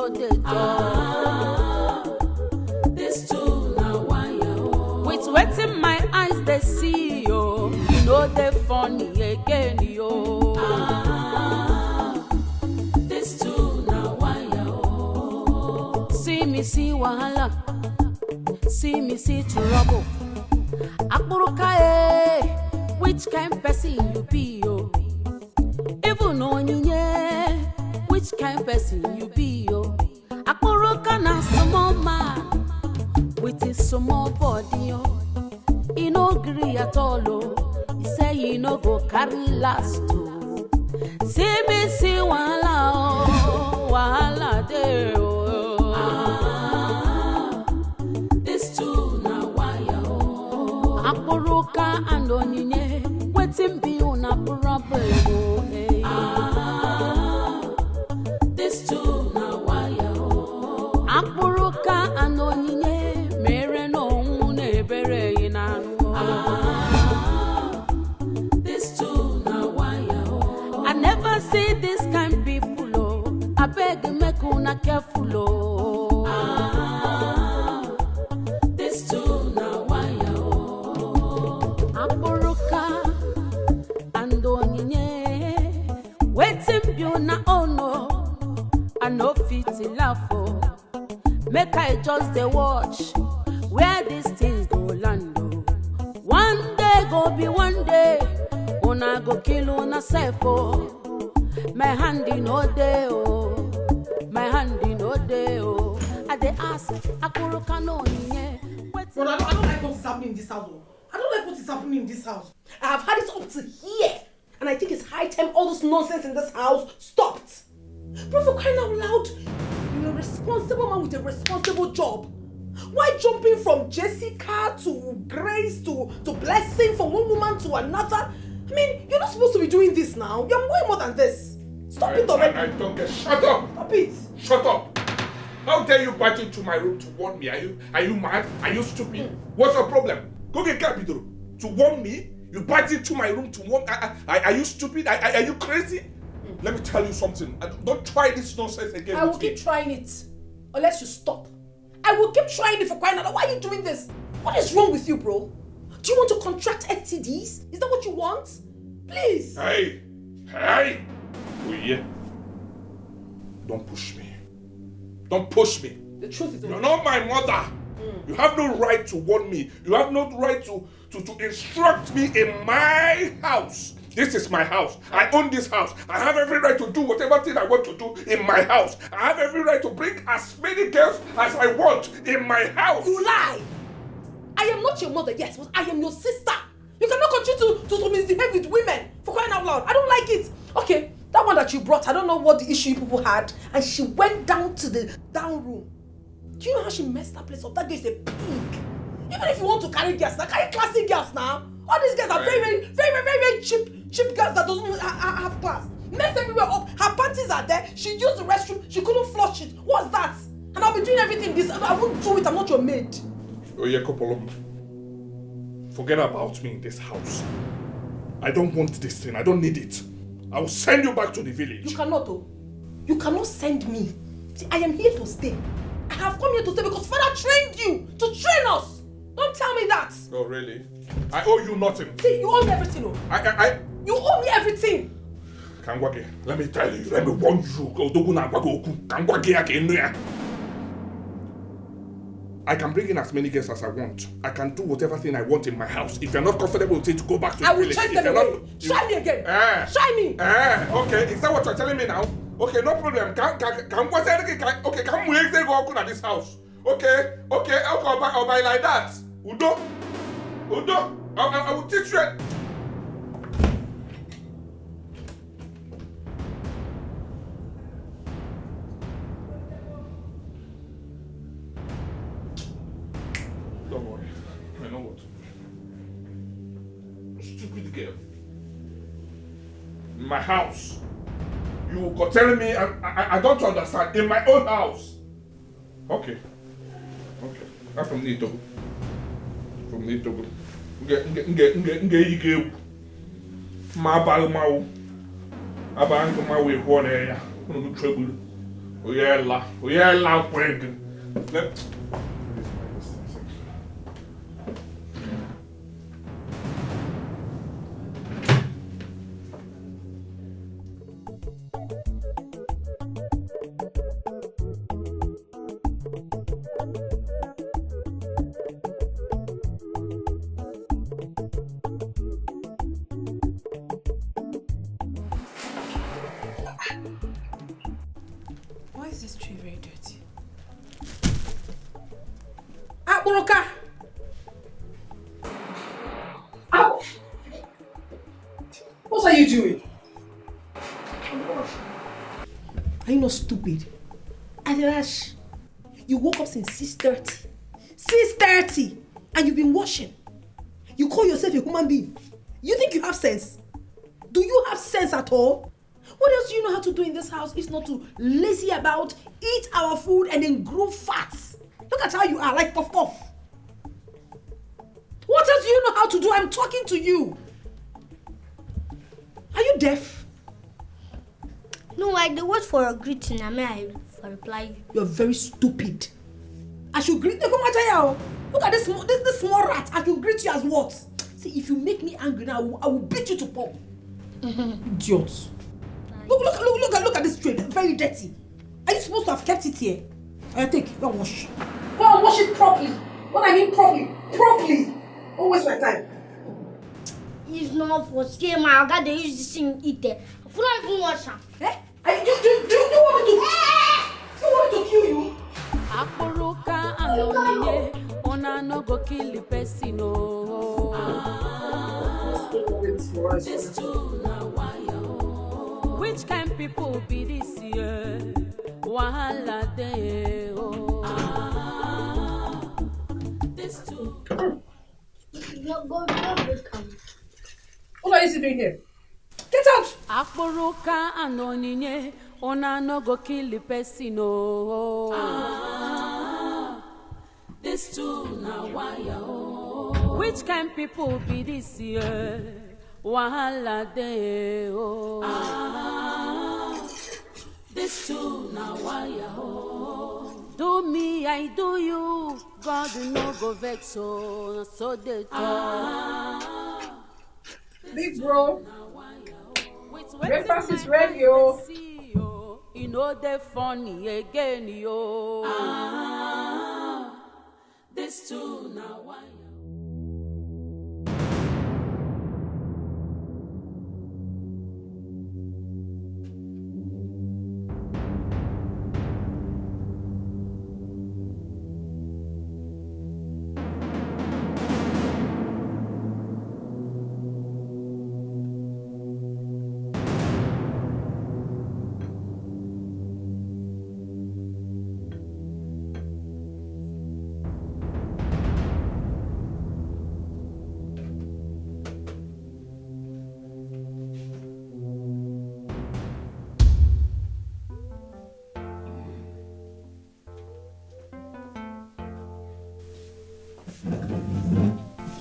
so they do. This too now why you with wetting my eyes they see yo. You know they funny again yo. This too now why you see me see wahala, see me see trouble. Akburuka which kind person you be yo? Even on which kind person you be yo? Akburuka na small man with his small body yo. He no agree at all oh. He say he no go carry last oh. See me see wahala oh, wahala there oh. This too now why you Akburuka and onyinye wetin be una problem oh hey. This too now why you Akburuka and onyinye mere no une ebere inanu. This too now why you I never see this kind people oh. I beg make una careful oh. This too now why you Akburuka and onyinye wetin be una own oh. I no fit laugh oh. Make I just dey watch where these things go land oh. One day go be one day, una go kill una self oh. My hand in no day oh, my hand in no day oh. I dey ask Akburuka no onyinye. But I don't like what is happening in this house. Oh. I don't like what is happening in this house. I have had it up to here, and I think it's high time all this nonsense in this house stopped. Bro, for crying out loud, you're a responsible man with a responsible job. Why jumping from Jessica to Grace to Blessing from one woman to another? I mean, you're not supposed to be doing this now. You're way more than this. Stop it already. I don't get. Shut up. Stop it. Shut up. How dare you barge into my room to warn me? Are you mad? Are you stupid? What's your problem? Go get capital. To warn me? You barge into my room to warn? Are you stupid? Are you crazy? Let me tell you something. Don't try this nonsense again. I will keep trying it, unless you stop. I will keep trying it for crying out loud. Why are you doing this? What is wrong with you, bro? Do you want to contract STDs? Is that what you want? Please. Hey. Oh yeah. Don't push me. Don't push me. The truth is, you're not my mother. You have no right to warn me. You have no right to instruct me in my house. This is my house. I own this house. I have every right to do whatever thing I want to do in my house. I have every right to bring as many girls as I want in my house. You lie. I am not your mother, yes, but I am your sister. You cannot continue to misbehave with women, for crying out loud. I don't like it. Okay, that one that you brought, I don't know what the issue you people had, and she went down to the down room. Do you know how she messed that place up? That girl is a pig. Even if you want to carry girls, now carry classy girls now. All these girls are very cheap girls that doesn't have class. Mess everywhere up. Her panties are there. She used the restroom. She couldn't flush it. What's that? And I'll be doing everything this. I won't do it. I'm not your maid. Oh yeah, Kopolo. Forget about me in this house. I don't want this thing. I don't need it. I will send you back to the village. You cannot, oh. You cannot send me. See, I am here to stay. I have come here to stay because Father trained you to train us. Don't tell me that. Oh really? I owe you nothing. See, you owe me everything, oh. You owe me everything. Kangwage, let me tell you. Let me warn you. I can bring in as many guests as I want. I can do whatever thing I want in my house. If you're not comfortable with it, to go back to the village. I will chase them away. Try me again. Try me. Okay, is that what you're telling me now? Okay, no problem. Come we go at this house. Okay, I'll buy like that. Udo, I will teach you. Don't worry. I know what to do. Stupid girl. In my house. You go telling me I don't understand. In my own house. Okay. I'm from Etiko. From Etiko. Nge ma bal mau. Aba anko ma we ho na ya. Ono trouble. Uyela, Peg. Why is this tree very dirty? Buruka! Ow! What are you doing? Are you not stupid? Adelash, you woke up since 6:30. 6:30! And you've been washing. You call yourself a human being. You think you have sense? Do you have sense at all? What else do you know how to do in this house if not to lazy about, eat our food and then grow fat? Look at how you are, like puff puff. What else do you know how to do? I'm talking to you. Are you deaf? No, I did wait for a greeting. I mean, I reply. You're very stupid. I should greet you. Look at this small rat. I should greet you as what? See, if you make me angry now, I will beat you to pulp. Idiot. Look at this tray. Very dirty. Are you supposed to have kept it here? Go and wash. Go and wash it properly. What I mean properly. Properly. Don't waste my time. It's not for scare my God, they use this thing eat there. I feel like even wash them. Eh? Do you want me to? You want me to kill you? Akporoka anonye, ona no go kill the person. This too now why Which kind people be this year? Wahala day. this too. Go, come. What are you doing here? Get out! Akporoka anonye, ona no go kill the person. This too now why Which kind people be this year? Wahala day. this too now why Do me, I do you. God no go vex so they talk. Big bro. With Breakfast is wetin ready, my yo. eyes see, yo. You know they funny again, yo. this too now why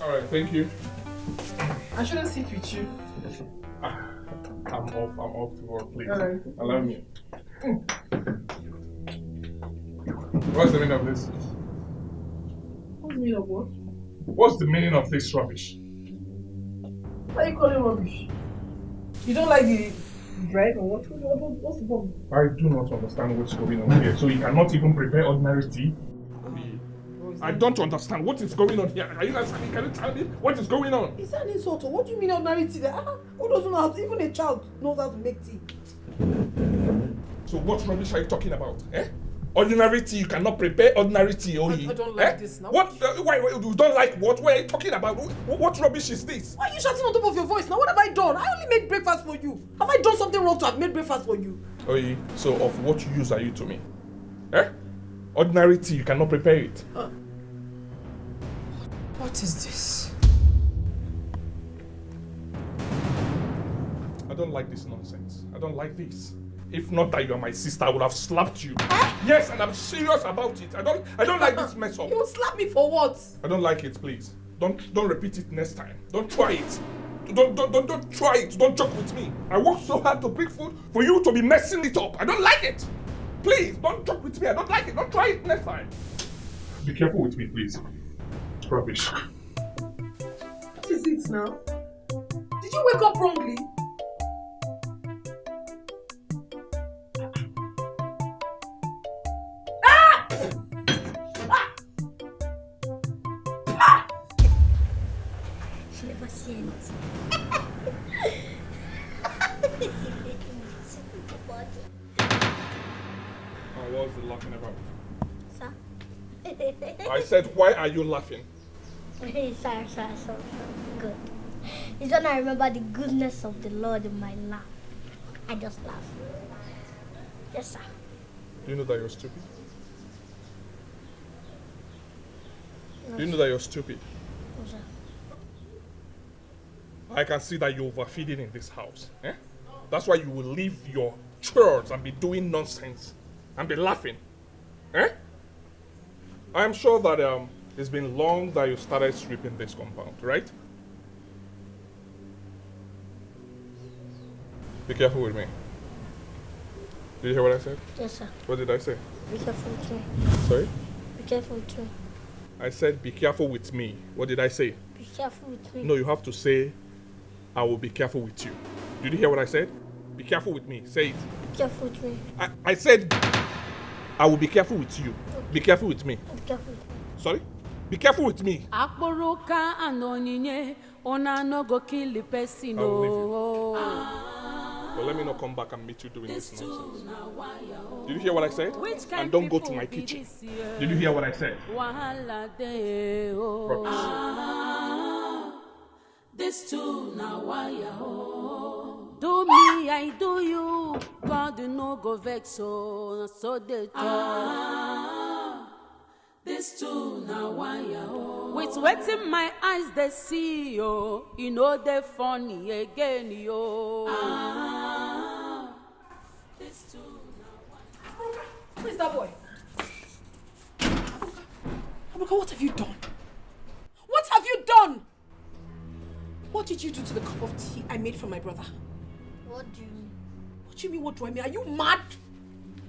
Alright, thank you. I shouldn't sit with you. I'm off to work, please. Alright. Allow me. What's the meaning of this? What's the meaning of what? What's the meaning of this rubbish? Why are you calling rubbish? You don't like the bread or what? What's the problem? I do not understand what's going on here. So you cannot even prepare ordinary tea? I don't understand what is going on here. Can you tell me what is going on? Is that an insult or what do you mean ordinary tea? Who doesn't know how to, even a child knows how to make tea. So what rubbish are you talking about? Ordinary tea, you cannot prepare ordinary tea, I don't like this now. What? Why you don't like what? What are you talking about? What rubbish is this? Why are you shouting on top of your voice now? What have I done? I only made breakfast for you. Have I done something wrong to have made breakfast for you? Oye, so of what use are you to me? Ordinary tea, you cannot prepare it. What is this? I don't like this nonsense. I don't like this. If not that you are my sister, I would have slapped you. Yes, and I'm serious about it. I don't like this mess up. You will slap me for what? I don't like it, please. Don't repeat it next time. Don't try it. Don't try it. Don't joke with me. I worked so hard to bring food for you to be messing it up. I don't like it. Please, don't joke with me. I don't like it. Don't try it next time. Be careful with me, please. Rubbish. What is it now? Did you wake up wrongly? She never seen it. What was the laughing about? Sir? I said, why are you laughing? Sorry. Good. It's when I remember the goodness of the Lord in my life. I just laugh. Yes, sir. Do you know that you're stupid? No, Do you know that you're stupid? no, sir. I can see that you're overfeeding in this house. Eh? That's why you will leave your chores and be doing nonsense and be laughing. Eh? I am sure that it's been long that you started sweeping this compound, right? Be careful with me. Did you hear what I said? Yes, sir. What did I say? Be careful with me. Sorry? Be careful with me. I said be careful with me. What did I say? Be careful with me. No, you have to say I will be careful with you. Did you hear what I said? Be careful with me. Say it. Be careful with me. I said I will be careful with you. Be careful with me. Be careful with me. Sorry? Be careful with me. Akporoka anonyinye ona no go kill the person. I will leave Oh. But let me not come back and meet you doing this nonsense. Did you hear what I said? Which kind And don't go to people my be kitchen. this year? Did you hear what I said? Wahala dey, oh. Rubbish. This too now wire oh. Do me, I do you. God no go vex so they talk. This too now wire oh. With waiting my eyes they see yo, you know they funny again yo. This too now wire. Who is that boy? Abuka, what have you done? What have you done? What did you do to the cup of tea I made for my brother? What do you mean? What do you mean, what do I mean? Are you mad?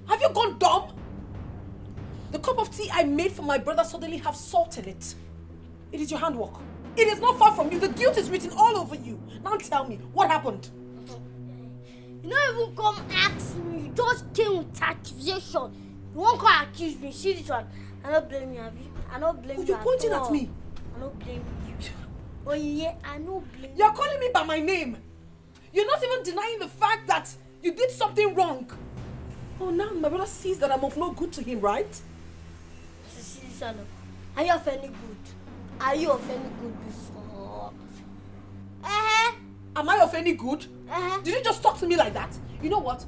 Have you gone dumb? The cup of tea I made for my brother suddenly have salt in it. It is your handwork. It is not far from you. The guilt is written all over you. Now tell me, what happened? You don't even come ask me. You just came with accusation. You won't come accuse me. See this one. I don't blame you, Abby. I don't blame you. You're pointing all. at me. I don't blame you. Oh yeah, I don't blame you. You're calling me by my name. You're not even denying the fact that you did something wrong. Oh, now my brother sees that I'm of no good to him, right? See this one. Are you of any good? Are you of any good before? Am I of any good? Uh-huh. Did you just talk to me like that? You know what?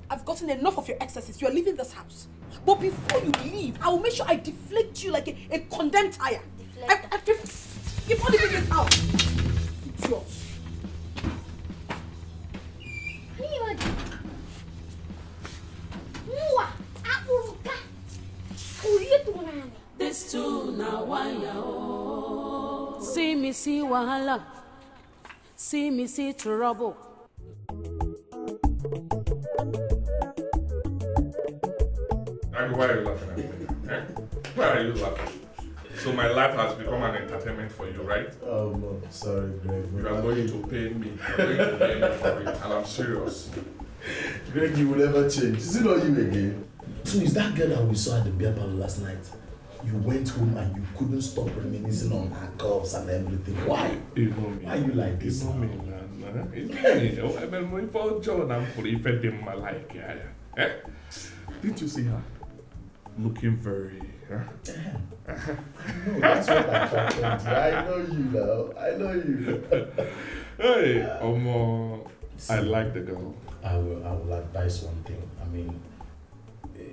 I've gotten enough of your excesses. You are leaving this house. But before you leave, I will make sure I deflate you like a condemned tire. You're not leaving this house. It's yours. This too now wire oh. See me see wahala, see me see trouble. And why are you laughing at me? Eh? Why are you laughing? So my life has become an entertainment for you, right? Oh no, sorry, Greg. You are going to pay me. You're going to pay me for it, and I'm serious. Greg, you will never change. Is it not you again? So is that girl that we saw at the beer parlor last night? You went home and you couldn't stop reminiscing on her curves and everything. Why? You know me. Why are you like this? You know me, man. It's me. I mean, when for John, I'm for if I did my like, yeah. Eh? Didn't you see her? Looking very. No, that's what attracted you. I know you now. I know you. Hey, I like the girl. I will advise one thing. I mean,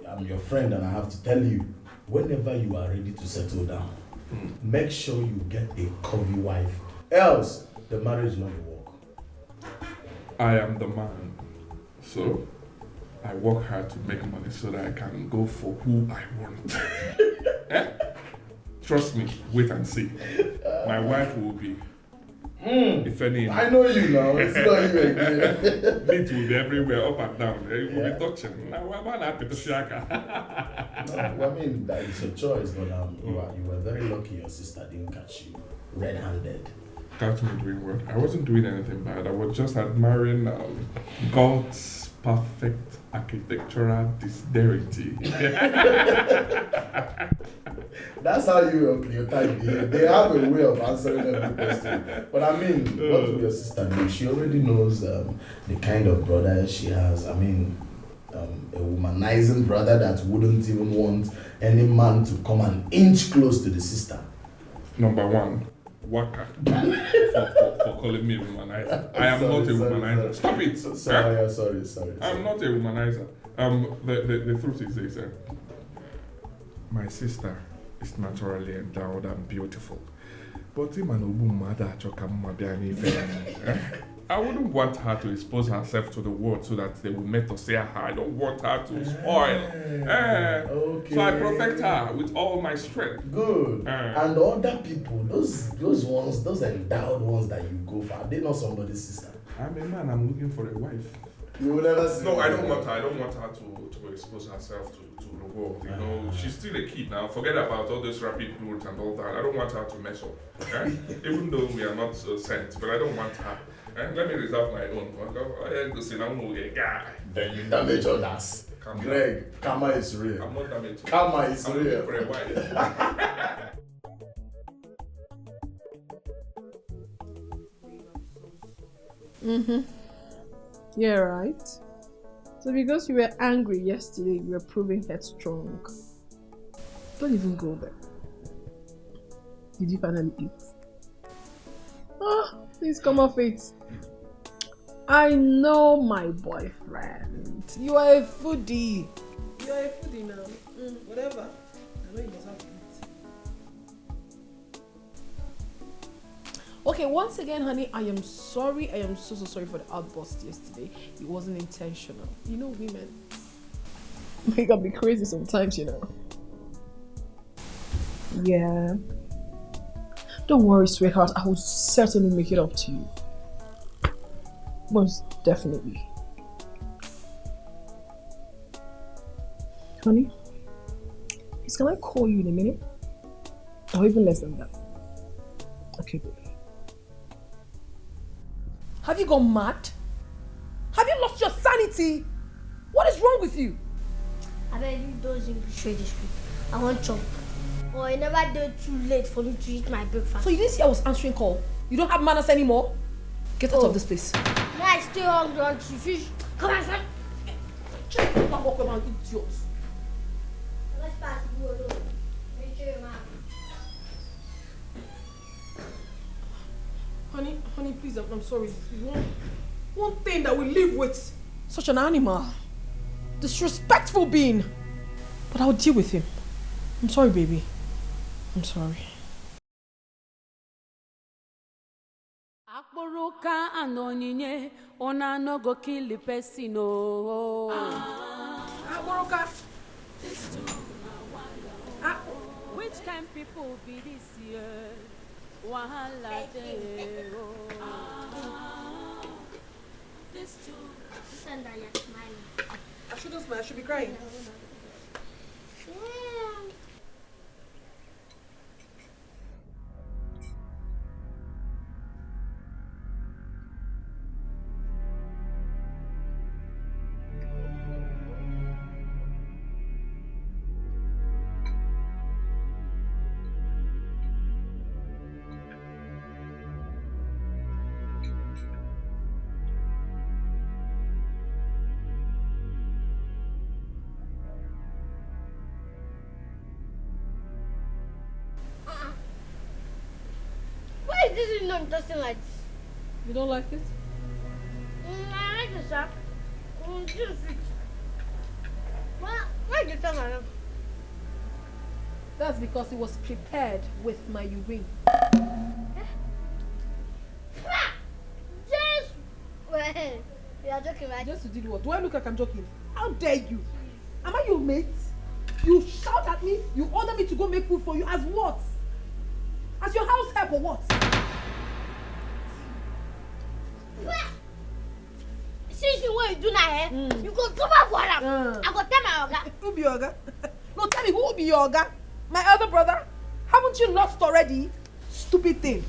I'm your friend and I have to tell you, whenever you are ready to settle down, make sure you get a curvy wife. Else, the marriage will not work. I am the man. So, I work hard to make money so that I can go for who I want. Eh? Trust me, wait and see. My wife will be If any. I know you now. It's not you again. Meat will be everywhere, up and down. You will be touching. Now, why not with the shaka? No, I mean, that is a choice, but you were very lucky your sister didn't catch you red-handed. Catch me doing what? I wasn't doing anything bad. I was just admiring God's perfect architectural dexterity. That's how you and Cleotide behave. They have a way of answering every question. But I mean, what will your sister know? She already knows the kind of brother she has. I mean, a womanizing brother that wouldn't even want any man to come an inch close to the sister. Number one, Waka. for calling me a womanizer. I am not a womanizer. Stop it. Sorry. I'm not a womanizer. The truth is this. My sister is naturally endowed and beautiful. But I wouldn't want her to expose herself to the world so that they will make us see her. I don't want her to spoil. Okay. So I protect her with all my strength. Good. And other people, those ones, those endowed ones that you go for, are they not somebody's sister? I'm a man, I'm looking for a wife. You will never see. No, I don't want her. I don't want her to expose herself to the world. You know, she's still a kid now. Forget about all this rapid growth and all that. I don't want her to mess up. Even though we are not sent, but I don't want her. Let me reserve my own. Then you damage others. Greg, karma is real. I'm not damaged. Karma is I'm real. looking for a wife. Yeah, right. So because you were angry yesterday, you were proving headstrong. Don't even go there. Did you finally eat? Please come off it. I know my boyfriend. You are a foodie. You are a foodie now. Whatever. I know you must have to eat. Okay, once again, honey, I am sorry. I am so sorry for the outburst yesterday. It wasn't intentional. You know, women make up be crazy sometimes, you know. Yeah. Don't worry, sweetheart. I will certainly make it up to you. Most definitely. Honey, please can I call you in a minute? Or even less than that. Okay, baby. Have you gone mad? Have you lost your sanity? What is wrong with you? I bet you those English this week. I want chop. Oh, I never did too late for me to eat my breakfast. So you didn't see I was answering call? You don't have manners anymore? Get out of this place. Now I stay hungry until you fish. Come on, son. Check out that walk around, idiot. Let's pass the board over. Make sure you're Honey, please, I'm sorry. One thing that we live with such an animal. Disrespectful being. But I'll deal with him. I'm sorry, baby. I'm sorry. Akporoka and onyinye, ona no go kill the person. Akporoka. Which kind people be this year? Wahala day. This too. Send that you're smiling. I shouldn't smile, I should be crying. Yeah. Why is this not interesting like this? You don't like it? I like the shop. Why did you tell my mom? That's because it was prepared with my urine. Just wait. You are joking, right? Just to do what? Do I look like I'm joking? How dare you? Am I your mate? You shout at me, you order me to go make food for you as what? As your house help or what? Since what you do now, you go come up for them. I go tell my Oga. Who be your Oga? No, tell me, who will be your Oga? My elder brother? Haven't you lost already? Stupid thing.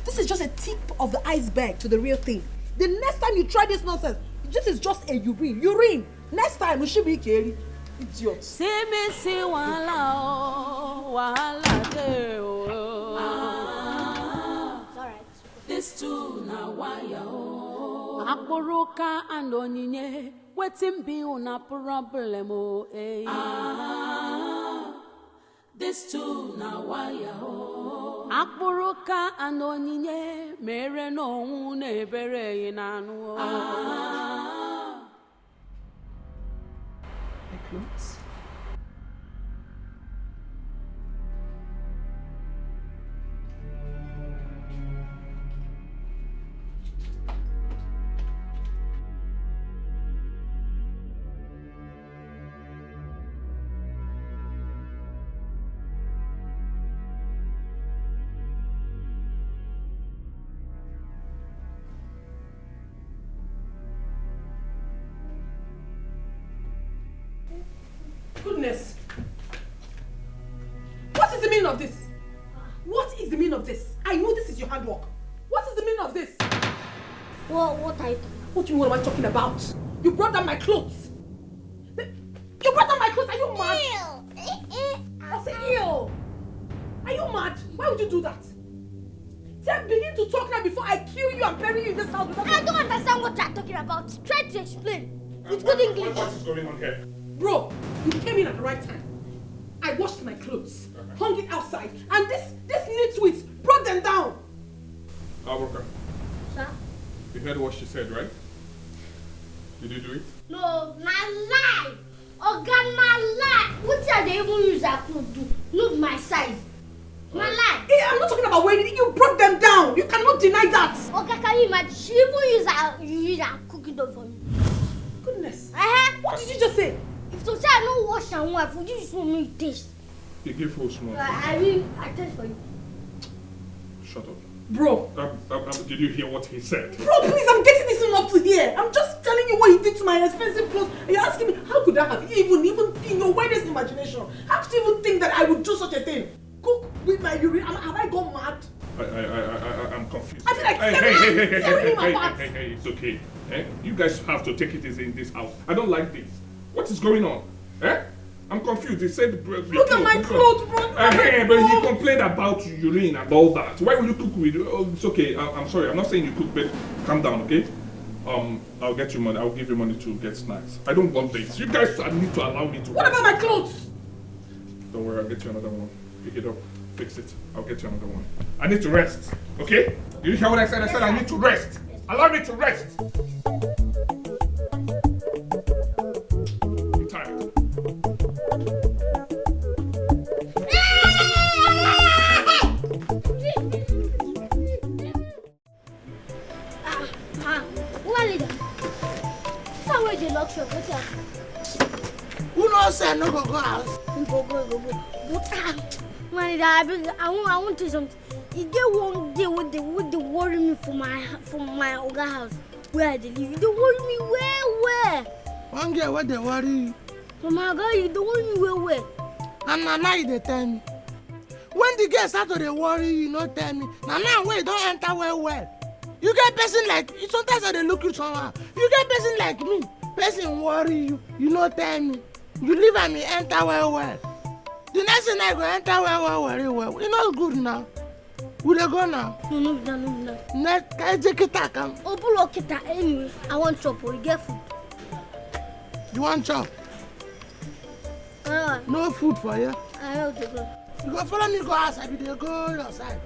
This is just a tip of the iceberg to the real thing. The next time you try this nonsense, this is just a urine. Urine. Next time, we should be carry. Idiot. See me see wahala de oh. It's alright. This too now why oh. Akporoka and onyinye wetin be una problem oh eh. This too now why oh. Akporoka and onyinye mere no hu na ebere yin anu oh. My clothes. Goodness. What is the meaning of this? What is the meaning of this? I know this is your handwork. What is the meaning of this? What are you talking about? What do you mean, what am I talking about? You brought down my clothes. You brought down my clothes. Are you mad? I said, ew. Are you mad? Why would you do that? Then begin to talk now before I kill you and bury you in this house. I don't understand what you're talking about. Try to explain. With good English. What is going on here? Bro, you came in at the right time. I washed my clothes, hung it outside, and this nitwit brought them down. Awoka, Sir? you heard what she said, right? Did you do it? No, my lie. Oga, my lie. What are they even use that clothes do? Look my size. My lie. Hey, I'm not talking about wearing it. You brought them down. You cannot deny that. Oga, can you imagine? She even use that cooking dough for me. Goodness. What did you just say? If to say I don't wash and wipe, would you show me taste? You give full small. I taste for you. Shut up. Bro. Did you hear what he said? Bro, please, I'm getting this one up to here. I'm just telling you what he did to my expensive clothes. And you're asking me, how could I have even in your widest imagination? How could you even think that I would do such a thing? Cook with my urine? Have I gone mad? I'm confused. I feel like Hey, it's okay. Eh? You guys have to take it easy in this house. I don't like this. What is going on? Eh? I'm confused. He said... Look at my clothes, bro. But he complained about urine and all that. Why will you cook with... Oh, it's okay. I'm sorry. I'm not saying you cook, but calm down, okay? I'll get you money. I'll give you money to get snacks. I don't want this. You guys need to allow me to... What about my clothes? Don't worry. I'll get you another one. Pick it up. Fix it. I'll get you another one. I need to rest, okay? You hear what I said? I said I need to rest. Allow me to rest. I'm tired. Who knows I no go house? Go. But man, I want to something. If they won't deal with they worry me for my Oga house where I live. They worry me where? One girl what they worry. For my Oga, you don't worry me where? And now you dey tell me. When the girl start to dey worry you, no tell me. Now where you don't enter well. You get person like sometimes I dey look you somehow. You get person like me. Person worry you, you no tell me. You leave and me enter well. The next thing I go enter very well. You know good now. We dey go now. No. Next, can you take it come? Open kita anyway. I want chop or get food. You want chop? No food for you. I know to go. You go follow me go outside. You dey go your side.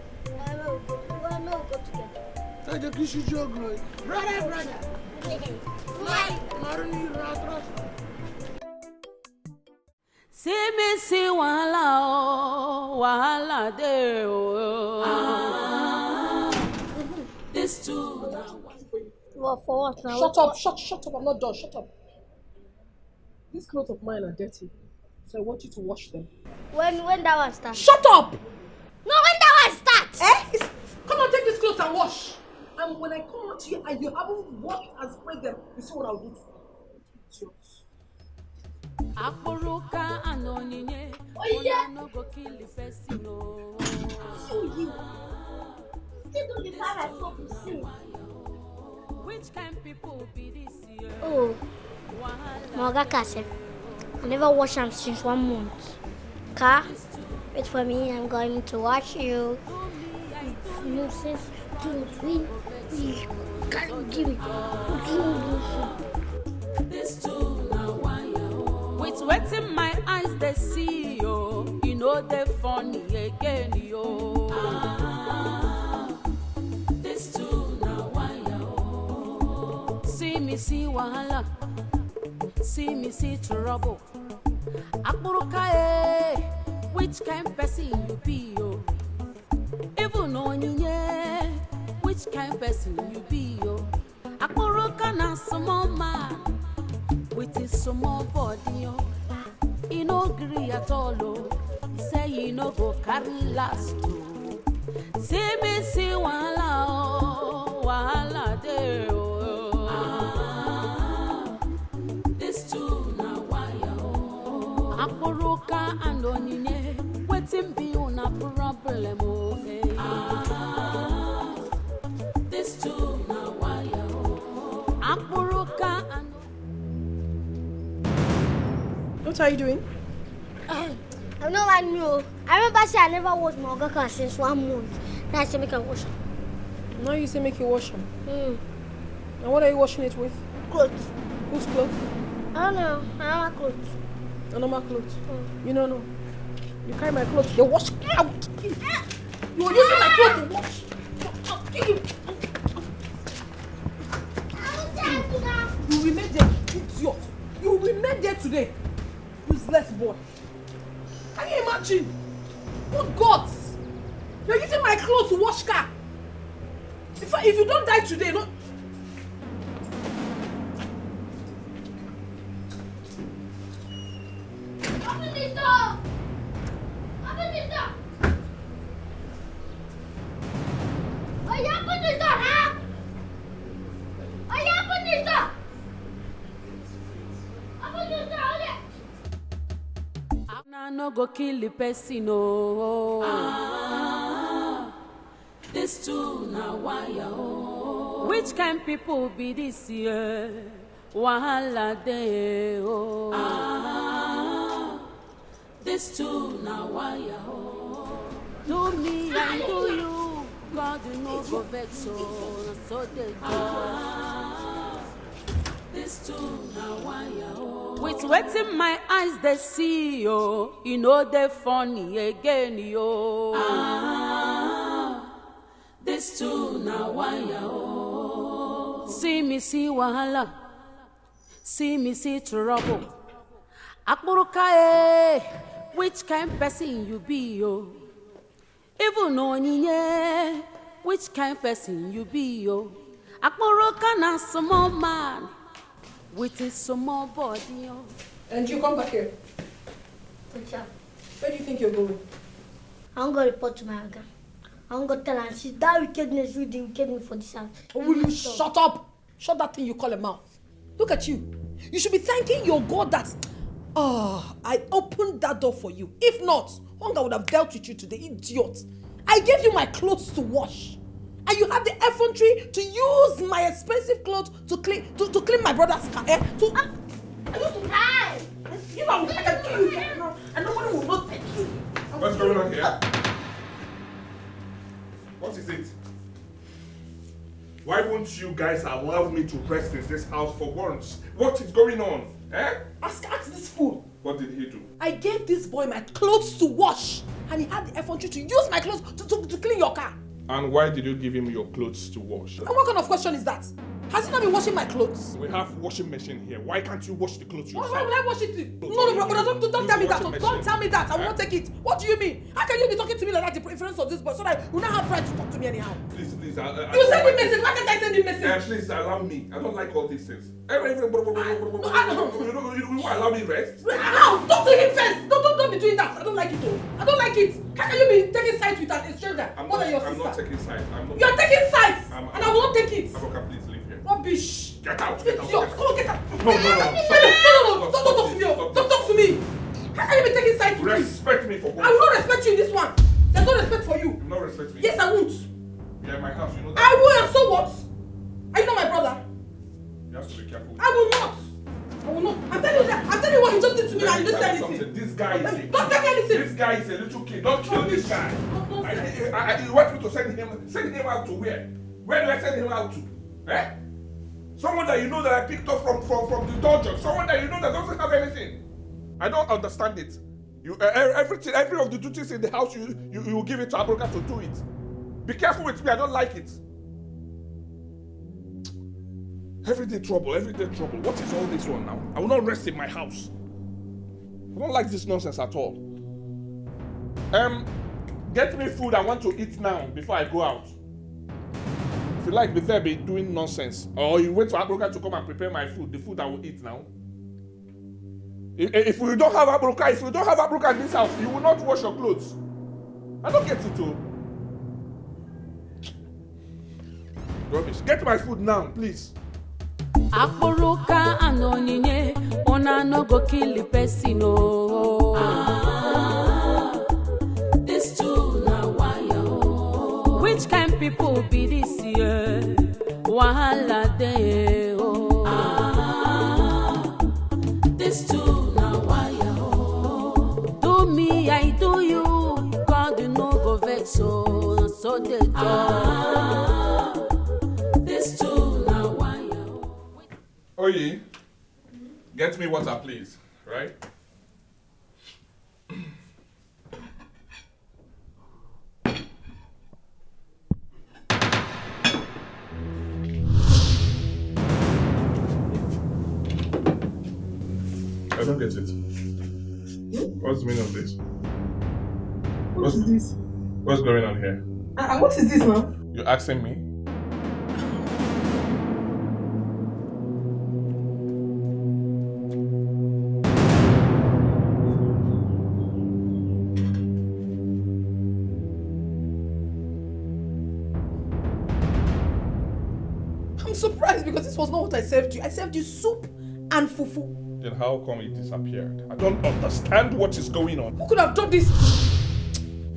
I know go. We no go together. So you kiss you joke, brother. See me see wahala de oh. This too now. Well, for what now? Shut up. I'm not done. Shut up. These clothes of mine are dirty. So I want you to wash them. When that one start? Shut up! No, when that one start? Come on, take these clothes and wash. And when I come out to you and you haven't washed and sprayed them, you see what I'll do? Akburuka anonyinye. Oh yeah. No go kill the person. No. So you. Still don't define myself to sin. Which kind people be this year? Oh. Moga Kasef. I never washed them since 1 month. Car, wait for me. I'm going to wash you. Nonsense. This too now why with wet in my eyes they see yo. You know they funny again yo. This too now why see me see wahala. See me see trouble. Akburuka which kind person you be yo. Even on you which kind person you be yo. Akburuka na small man with his small body yo. He no agree at all oh. He say he no go carry last oh. See me see wahala oh, wahala there oh. This too na why oh. Akburuka and onine waiting be una problem oh. This too na why oh. Akburuka and What are you doing? I'm not like you. I remember saying I never washed my Ogaka since 1 month. Now I say make I wash them. Now you say make you wash them. And what are you washing it with? Clothes. Whose clothes? I don't know. I have my clothes. A normal clothes. You don't know. You carry my clothes. They wash out. You are using my clothes to wash. You remain there, idiot. You remain there today. Useless boy. Can you imagine? What gods? You're using my clothes to wash car. If you don't die today, no. Open this door! Open this door! Oh, you open this door, huh? Oh, you open this door! Open this door, hold it! I no go kill the person no. This too now why oh. Which kind people be this year? Wahala day oh. This too now why oh. Do me and do you. God you no go vex so they do. This too now why oh. With wet in my eyes they see yo. You know they funny again yo. This too now why oh. See me see wahala. See me see trouble. Akburuka which kind person you be yo. Even on which kind person you be yo. Akburuka na small man with his small body yo. And you come back here. Teacher, Where do you think you're going? I'm going to report to my Oga. I'm going to tell her she's that wickedness with the wickedness for this house. Will you shut up? Shut that thing you call a mouth. Look at you. You should be thanking your God that I opened that door for you. If not, Hunger would have dealt with you today, idiot. I gave you my clothes to wash. And you have the effrontery to use my expensive clothes to clean my brother's car. I used to hide. You know, I can kill you right now, and nobody will not take you. What's going on here? What is it? Why won't you guys allow me to rest in this house for once? What is going on? Ask this fool. What did he do? I gave this boy my clothes to wash, and he had the effrontery to use my clothes to clean your car. And why did you give him your clothes to wash? And what kind of question is that? Has he not been washing my clothes? We have washing machine here. Why can't you wash the clothes yourself? Why will I wash it? No, but don't tell me that. Don't tell me that. I will not take it. What do you mean? How can you be talking to me like that in front of this boy so that you don't have right to talk to me anyhow? Please. You send him message. Why can't I send him message? Please allow me. I don't like all these things. You allow me rest? How? Talk to him first. Don't be doing that. I don't like it though. I don't like it. How can you be taking sides with a stranger? I'm not taking sides. You're taking sides. And I will will not take it. Aboka, please leave here. Rubbish. Get out. Idiot. Come on, get out. No. No. Don't talk to me. Don't talk to me. How can you be taking sides with me? Respect me for once. I will not respect you in this one. There's no respect for you. You will not respect me. Yes, I won't. You're in my house, you know that. I will, and so what? Are you not my brother? You have to be careful. I will not. I'm telling you that. I'm telling you what he just did to me and you didn't say anything. This guy is a Don't tell me anything. This guy is a little kid. Don't kill this guy. You want me to send him out to where? Where do I send him out to? Eh? Someone that you know that I picked up from the dojo. Someone that you know that doesn't have anything. I don't understand it. You every of the duties in the house you will give it to Abroka to do it. Be careful with me. I don't like it. Everyday trouble. What is all this one now? I will not rest in my house. I don't like this nonsense at all. Get me food I want to eat now before I go out. If you like, be doing nonsense. Or you wait for Abroka to come and prepare my food, the food I will eat now. If we don't have Abroka in this house, you will not wash your clothes. I don't get it too. Rubbish. Get my food now, please. Akporoka anonyinye ona no go kill the person This too na wire. Which kind people be this year? Wahala dey This too na wire. Do me, I do you. God you no go vex so they talk. This too na wire. Oye, get me water, please. Right? I don't get it. What's the meaning of this? What is this? What's going on here? What is this now? You're asking me? I'm surprised because this was not what I served you. I served you soup and fufu. Then how come it disappeared? I don't understand what is going on. Who could have done this?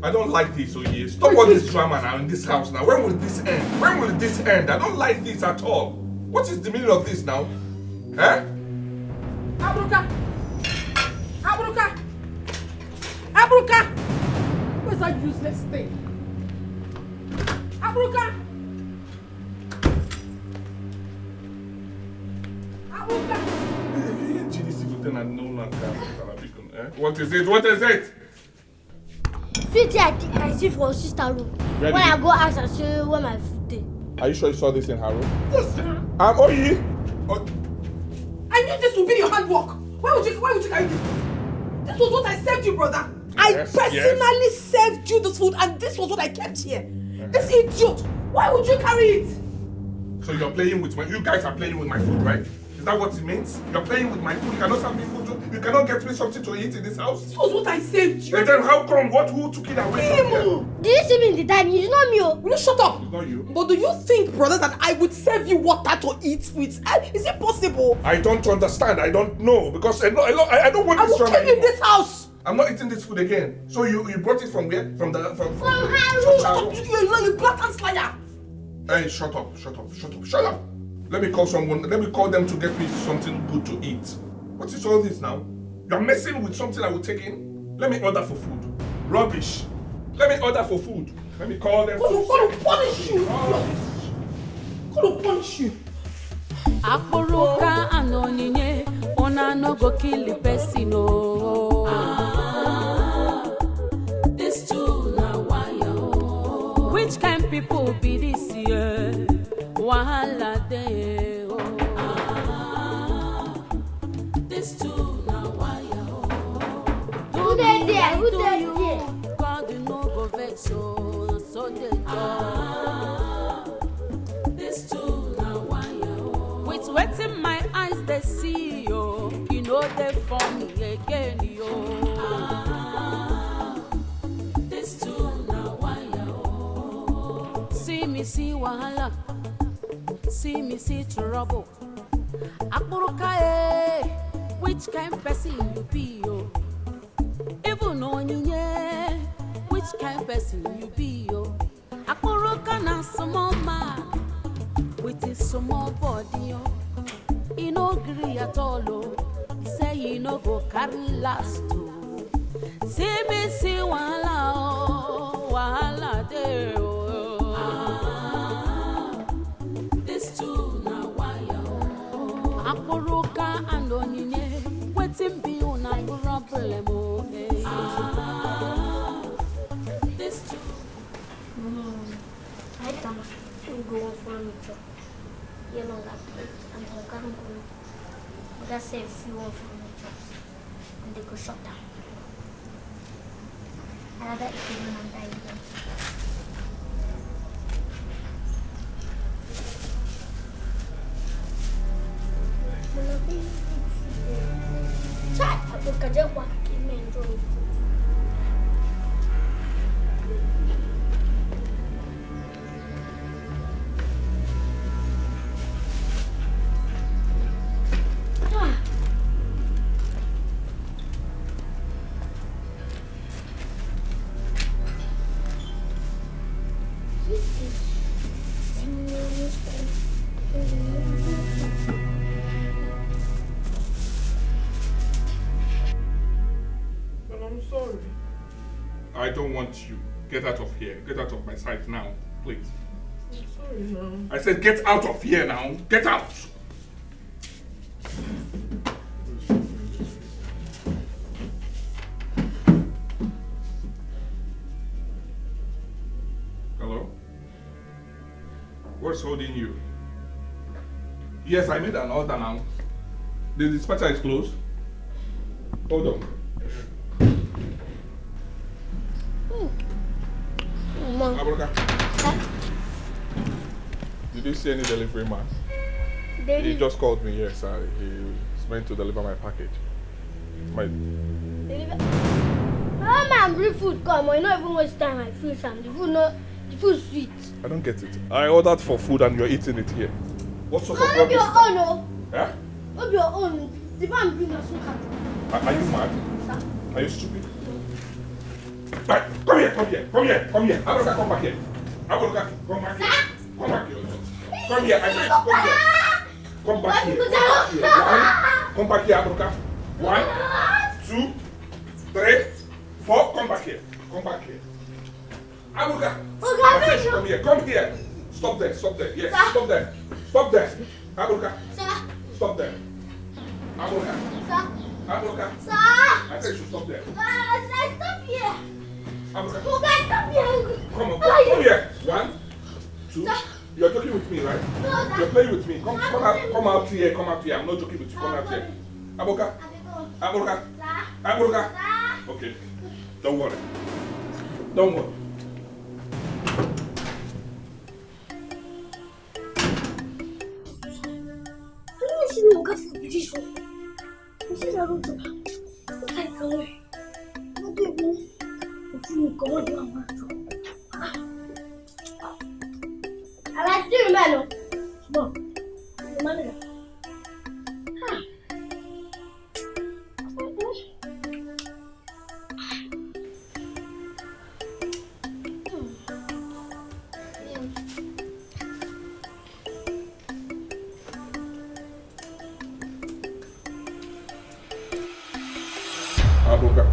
I don't like this, Oye. Stop all this drama now in this house now. When will this end? When will this end? I don't like this at all. What is the meaning of this now? Eh? Abroka! Where's that useless thing? Abroka! What is it? What is it? Sweetie, I see for sister room. Where When did I go ask her, she where my food is. Are you sure you saw this in her room? Yes. Oye. I knew this would be your handwork. Why would you carry this? This was what I served you, brother. I personally served you this food, and this was what I kept here. This idiot. Why would you carry it? So you're playing with you guys are playing with my food, right? Is that what it means? You're playing with my food. You cannot serve me food. You cannot get me something to eat in this house. This was what I saved you. And then how come? Who took it away from here? Did you see me in the dining? It's not me. Will you shut up? It's not you. But do you think, brother, that I would serve you water to eat with? Is it possible? I don't understand. I don't know because I don't want I this will drama kill you in anymore. this house. I'm not eating this food again. So you brought it from where? From her the room. Stop! You're a blatant liar. Hey, shut up. Let me call someone. Let me call them to get me something good to eat. What is all this now? You're messing with something I will take in? Let me order for food. Rubbish. Let me order for food. Let me call them. Gonna punish you. Gonna punish you. Akporoka anonyinye ona no go kill the person This too na wire. Which kind people be this year? Wahala dey This too na wire. Who dey there? Who dey there? God you no go vex so they talk. This too na wire. With wetin my eyes they see you know they for me again This too na wire. See me see wahala. See me see trouble. Akburuka, which kind person you be, yo? Even on ye, which kind person you be, yo? Akburuka na small man with his small body, yo. He no agree at all, oh. Say he no go carry last, oh. See me see wahala, oh, wahala there, oh. This too now why Akburuka and Onyinye, waiting be on a problem, oh. this too. I don't know. We go on furniture. You know that. And I can't go. That's say if you want furniture. And they go shut down. Another equipment and die again. Chat, aku kerja wakil mentor. I don't want you. Get out of here. Get out of my sight now, please. I'm sorry, Mom. I said get out of here now. Get out! Hello? What's holding you? Yes, I made an order now. The dispatcher is closed. Hold on. Mom. Abroka. Did you see any delivery man? He just called me, yes. He's meant to deliver my package. Oh man, bring food come. I not even waste time. I feel some. The food sweet. I don't get it. I ordered for food and you're eating it here. What sort of Not rubbish? your own, oh. Huh? Not your own. The man bring us some. Are you mad? Sir. Are you stupid? Right, come here. Abroka, come back here. Abroka, come back here. Come back here. Come here, I said, come here. Come back here. Come back here, Abroka. 1, 2, 3, 4. Come back here. Abroka. I said, come here. Stop there. Yes, stop there. Abroka. Stop there. Abroka. Sir. I said you should stop there. Stop here. Abroka. Stop here. Come here. 1, 2. You're joking with me, right? You're playing with me. Come out here. I'm not joking with you. Come out here. Abroka. Okay. Don't worry. I like you, man. Come on. Abroka.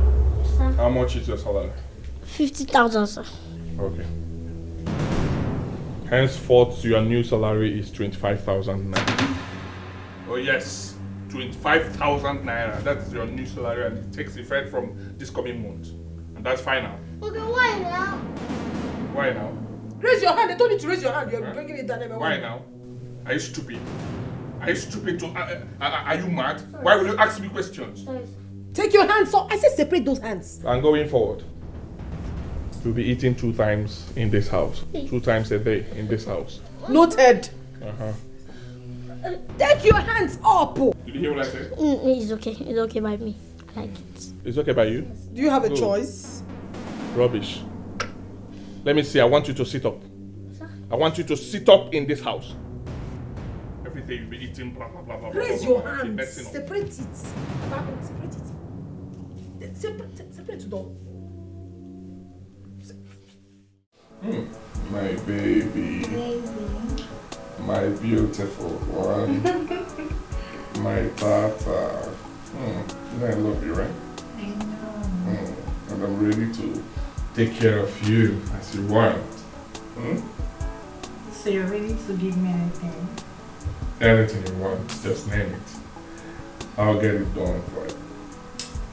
How much is your salary? 50,000, sir. Okay. Henceforth, your new salary is 25,000 naira. Oh yes, 25,000 naira. That's your new salary, and it takes effect from this coming month. And that's fine now. Okay, why now? Why now? Raise your hand. They told you to raise your hand. You're bringing it down. Why now? Are you stupid? Are you mad? Why will you ask me questions? Sorry. Take your hands off. I said separate those hands. And going forward, you'll be eating 2 times in this house. 2 times a day in this house. Noted. Take your hands up. Did you hear what I said? It's okay. It's okay by me. I like it. It's okay by you? Do you have a Good. choice? Rubbish. Let me see. I want you to sit up. Sir? I want you to sit up in this house. day you'll be eating blah blah blah blah. Raise blah, your blah, hands. messing up. Separate it. Separate it. Separate it all. My baby. My beautiful one. My daughter. You know I love you, right? I know. And I'm ready to take care of you as you want. So you're ready to give me anything? Anything you want, just name it. I'll get it done for you.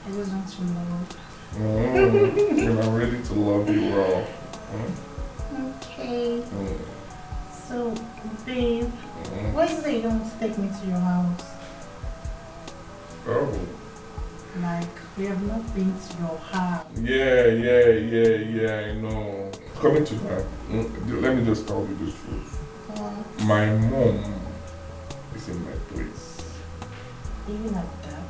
I just want to love. And I'm ready to love you well. Okay. So, babe, why is it you don't take me to your house? Oh. Like, we have not been to your house. Yeah, I know. Coming to that, let me just tell you this truth. My mom is in my place. Even like that?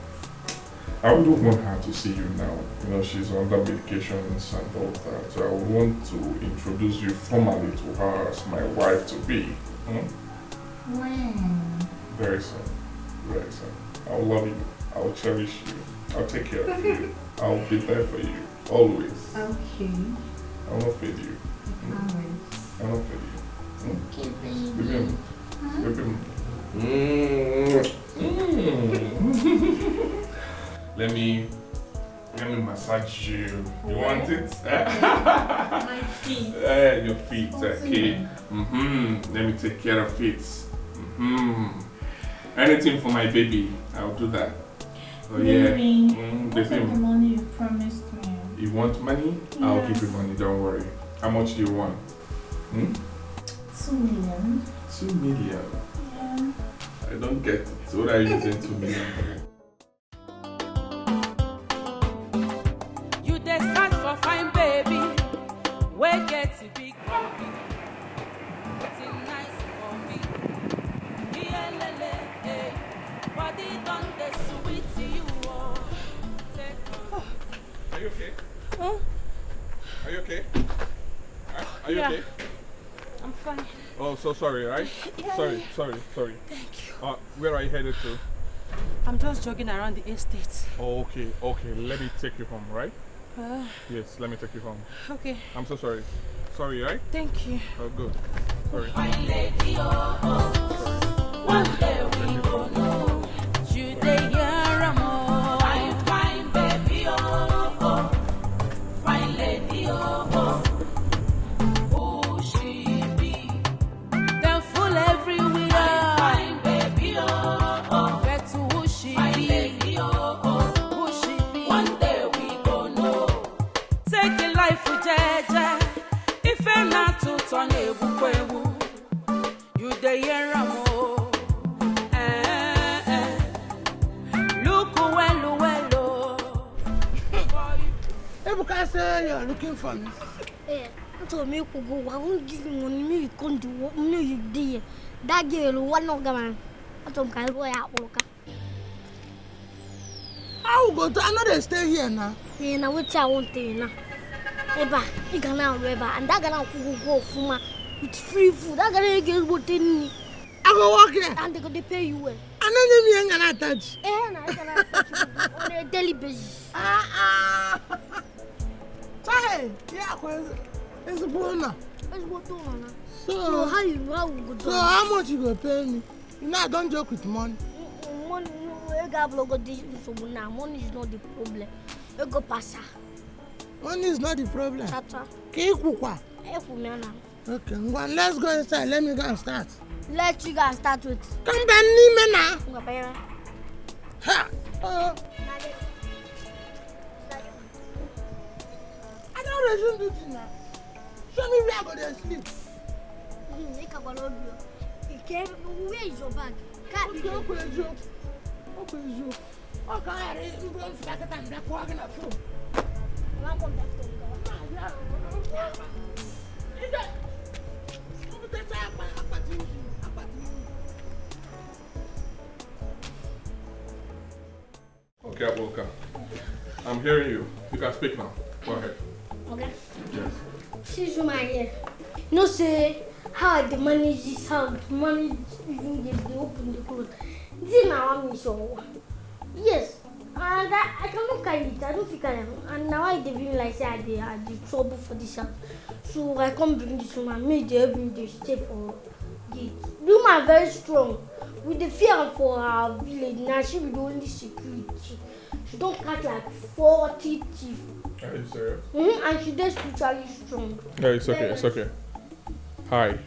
I wouldn't want her to see you now. You know, she's under medications and all that. So I would want to introduce you formally to her as my wife to be. When? Very soon. Very soon. I'll love you. I'll cherish you. I'll take care of you. I'll be there for you. Always. Okay. I'll not fail you. Always. I'll not fail you. Okay, baby. Let me massage you. You want it? My feet. Your feet, okay. Let me take care of it. Anything for my baby, I'll do that. Oh Baby, yeah. what's the money you promised me? You want money? Yeah. I'll give you money, don't worry. How much do you want? 2 million. 2 million. Yeah. I don't get it. So what are you using 2 million for? You dey search for fine baby, we get a big body. It's nice for me. Body done the sweet to you. Are you okay? Huh? Are you okay? Are you okay? I'm fine. Oh, so sorry, right? Yeah. Sorry. Thank you. Where are you headed to? I'm just jogging around the estate. Oh, okay. Let me take you home, right? Yes, let me take you home. Okay. I'm so sorry. Sorry, right? Thank you. Oh, good. Sorry. Fine lady, one day we go know. You dey hear more. Fine baby, fine lady, who she be? Them full everywhere. Fine baby, get to who she be. Who she be? One day we go know. Take a life for jeje. If I'm not to turn you dey hear more. Look well. Ebuka say you're looking for me. Yeah, I told me to go. I won't give you money. Me can't do what you did. That girl, one of them. I told him, "Go out, work." I will go to another stay here now. Yeah, now which I want to now. Eba, you can now Eba, and that gonna go for with free food. That gonna get what they need. I go work here. And they gonna pay you well. And then you ain't gonna touch. And I can on a daily basis. Say, yeah, it's a bonus. Let's go to Nana. So how you go? So how much you go pay me? You know I don't joke with money. Money, no, go this now. Money is not the problem. You go pass. Money is not the problem. Tata. Kikukwa. Okay, let's go inside. Let me go and start. Let you guys start with. Come back, me now. Ha! I don't resume duty now. Show me where I go to sleep. Where is your bag? Okay, joke. Okay, I'm going to back and back walking up through. Okay, welcome. I'm hearing you. You can speak now. Go ahead. Okay. Yes. She's my ear. No say how they manage this house, manage even they open the clothes. This now I'm so. Yes, and I cannot carry it. I don't think I am. And now I didn't like say I had the trouble for this house. So I come bring this woman, make they help me to stay for gate. The woman very strong. With the fear for her village, now she will be the only security. She don't catch like 40 thieves. Are you serious? And she does spiritually strong. Yeah, it's okay, it's okay. Hi.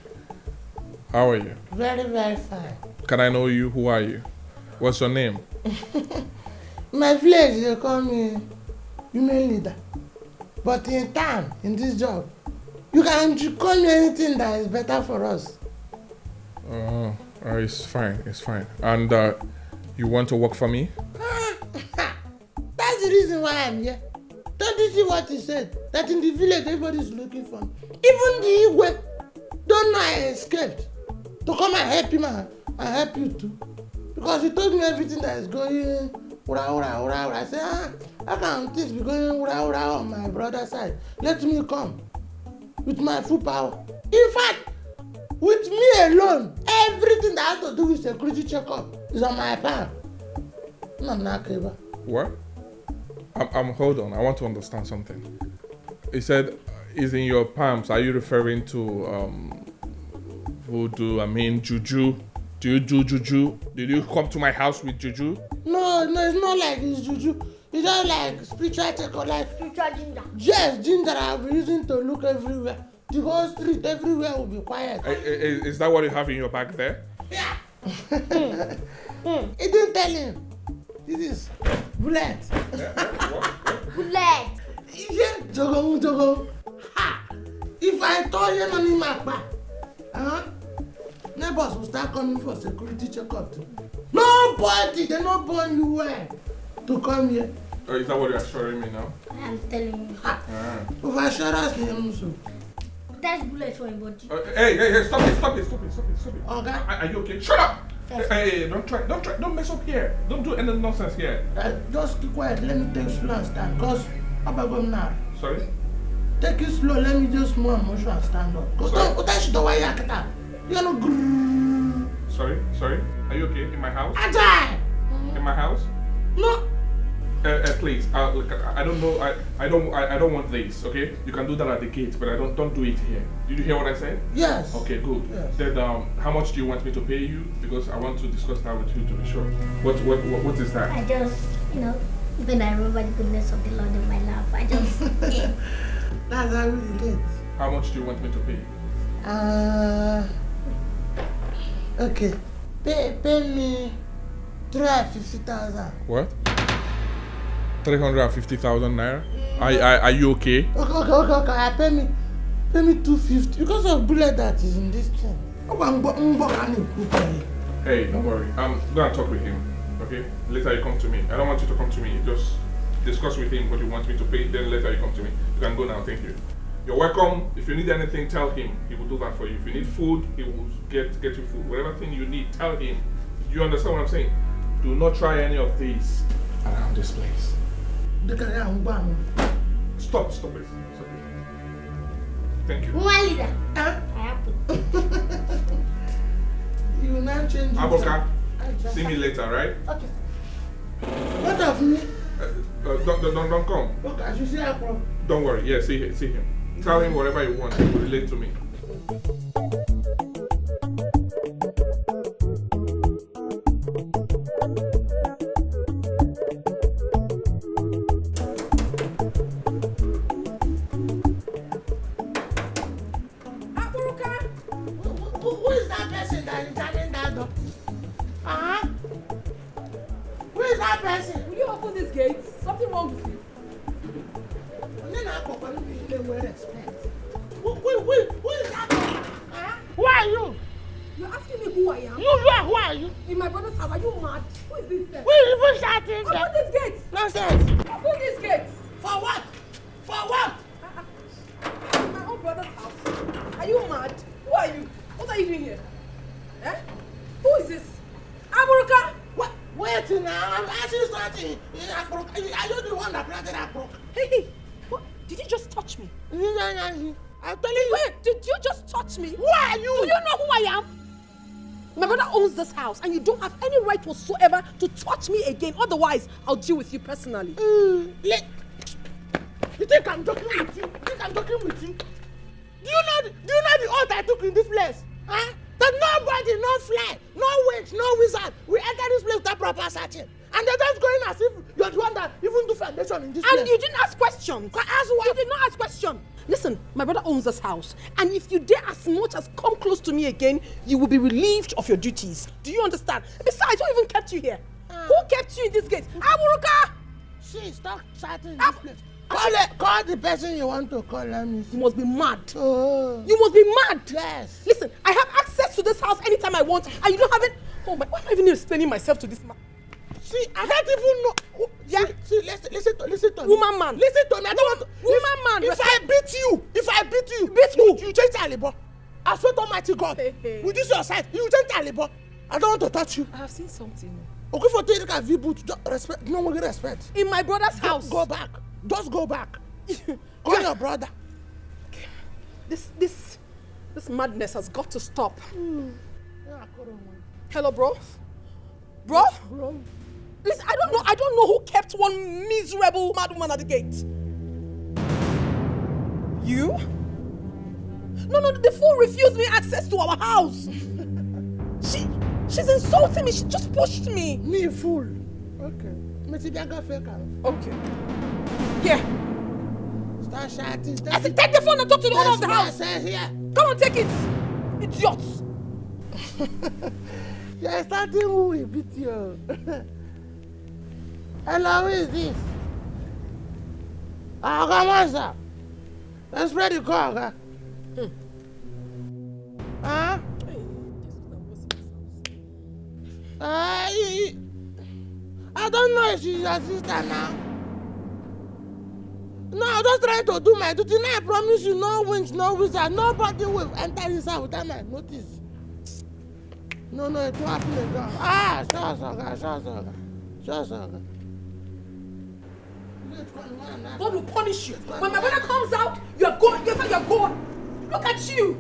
How are you? Very, very fine. Can I know you? Who are you? What's your name? My village, they call me human leader. But in town, in this job, you can call me anything that is better for us. It's fine, it's fine. And you want to work for me? That's the reason why I'm here. Don't you see what he said? That in the village, everybody is looking for me. Even the Igwe don't know I escaped. To come and help him and help you too. Because he told me everything that is going ura. I said, how can things be going ura on my brother's side? Let me come with my full power. In fact, with me alone, everything that has to do with security checkup is on my palm. What? Hold on, I want to understand something. He said, is in your palms. Are you referring to voodoo? I mean, juju? Do you do juju? Did you come to my house with juju? No, it's not like it's juju. It's just like spiritual check-up, like Spiritual ginger. yes, ginger I'll be using to look everywhere. The whole street, everywhere will be quiet. Is that what you have in your bag there? Yeah. He didn't tell him. This is bullet. Bullet. Yeah, jogo. Ha! If I told him on in my back, neighbors will start coming for security checkup too. Nobody, they not born you well to come here. Oh, is that what you're assuring me now? I am telling you. If I share us him so. That's bullet for your body. Hey, stop it. Okay. Are you okay? Shut up! Hey, don't mess up here. Don't do any nonsense here. Just keep quiet, let me take slow and stand. Because I'm going now. Sorry? Take it slow, let me just move emotion and stand up. Because don't why you know grrrr. Sorry? Are you okay? In my house? Ajay! In my house? No. Please. Look, I don't know. I don't want this. Okay? You can do that at the gate, but don't do it here. Did you hear what I said? Yes. Okay, good. Yes. Then how much do you want me to pay you? Because I want to discuss that with you to be sure. What is that? I just, when I remember the goodness of the Lord in my life, I just. That's how we relate. How much do you want me to pay you? Okay. Pay me 350,000. What? 350,000 naira? Are you okay? Okay. Pay me 250 because of bullet that is in this thing. Hey, don't worry. I'm gonna talk with him. Okay? Later you come to me. I don't want you to come to me. Just discuss with him what you want me to pay. Then later you come to me. You can go now. Thank you. You're welcome. If you need anything, tell him. He will do that for you. If you need food, he will get you food. Whatever thing you need, tell him. You understand what I'm saying? Do not try any of these around this place. Stop it. Thank you. Woman leader. I have to. You will not change. Aboka, see me later, right? Okay. What of me? Don't come. Okay, I should see Akro. Don't worry. Yeah, see him. Tell him whatever you want. He will relate to me. Who is that person that is having that door? Who is that person? Will you open this gate? Something wrong with you. Who is that person? Who are you? You're asking me who I am? Who are you? In my brother's house, are you mad? Who is this then? Who is even shouting Open there? this gate! Nonsense. Open this gate! For what? For what? My own brother's house. Are you mad? Who are you? What are you doing here? Eh? Who is this? Aburuka! What? Wait now, I'm asking you something. Are you the one that planted that brook? Hey! What? Did you just touch me? I I'm telling you. Wait, did you just touch me? Who are you? Do you know who I am? My brother owns this house and you don't have any right whatsoever to touch me again. Otherwise, I'll deal with you personally. You think I'm joking with you? Do you know the oath I took in this place? Huh? That nobody, no fly, no witch, no wizard will enter this place without proper searching. And they're just going as if you're the one that even do foundation in this place. And you didn't ask questions. You did not ask questions. Listen, my brother owns this house. And if you dare as much as come close to me again, you will be relieved of your duties. Do you understand? Besides, who even kept you here? Who kept you in this gate? Aburuka! See, stop shouting in this place. Call the person you want to call. You must be mad. You must be mad. Yes. Listen, I have access to this house anytime I want, and you don't have it. Oh my! Why am I even explaining myself to this man? See, I don't even know. Yeah. See, listen to me. Woman man. Listen to me. I don't want to. Woman man. If I beat you, beat who? You change Taliban. I swear to Almighty God. With this your side, you change Taliban. I don't want to touch you. I have seen something. Okay, for taking a V-boot, respect. No one respect. In my brother's house. Go back. Just go back. Call your brother. This madness has got to stop. Hello, bro. Bro? Listen, I don't know who kept one miserable mad woman at the gate. You? No, the fool refused me access to our house. She's insulting me. She just pushed me. Me fool. Okay. Okay. Here. Start shouting. I said take the phone and talk to the owner of the house. Here. Come on, take it. Idiots. You're starting who will beat you. Hello, who is this? Come on, sir. Let's spread the call, okay? Huh? I don't know if she's your sister now. No, I'm just trying to do my duty. Now I promise you, no winch, no wizard, nobody will enter inside without my notice. No, it won't happen again. Sure, sir. God will punish you. When my brother comes out, you're gone. You're gone. Look at you.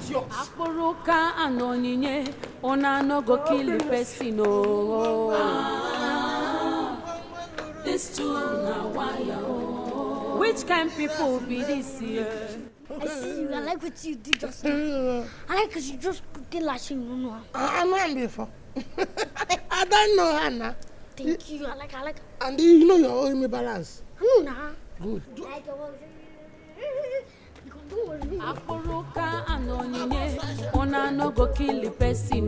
Akporoka anonyinye ona no go kill the person. This too na wire. Which kind people be this year? I see you. I like what you did just now. I like because you just did lashing. I know him before. I don't know her now. Thank you. I like. And you know you're owing me balance. I know now. Good. Akporoka anonyinye ona no go kill the person.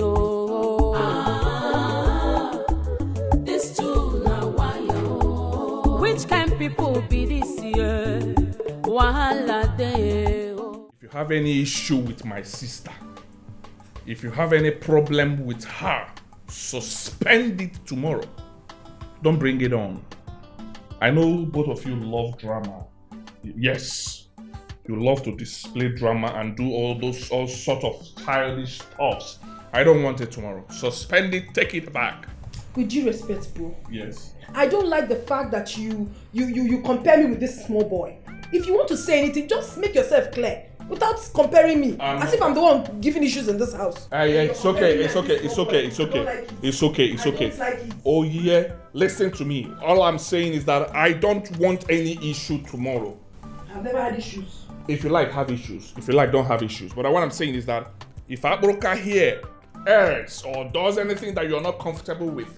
This too na wire. Which kind people be this year? Wahala dey. If you have any issue with my sister, if you have any problem with her, suspend it tomorrow. Don't bring it on. I know both of you love drama. Yes. You love to display drama and do all sort of childish stuff. I don't want it tomorrow. Suspend it, take it back. With due respect, bro. Yes. I don't like the fact that you compare me with this small boy. If you want to say anything, just make yourself clear without comparing me as if I'm the one giving issues in this house. It's okay. Oh yeah, listen to me. All I'm saying is that I don't want any issue tomorrow. I've never had issues. If you like, have issues. If you like, don't have issues. But what I'm saying is that if Akporoka here errs or does anything that you're not comfortable with,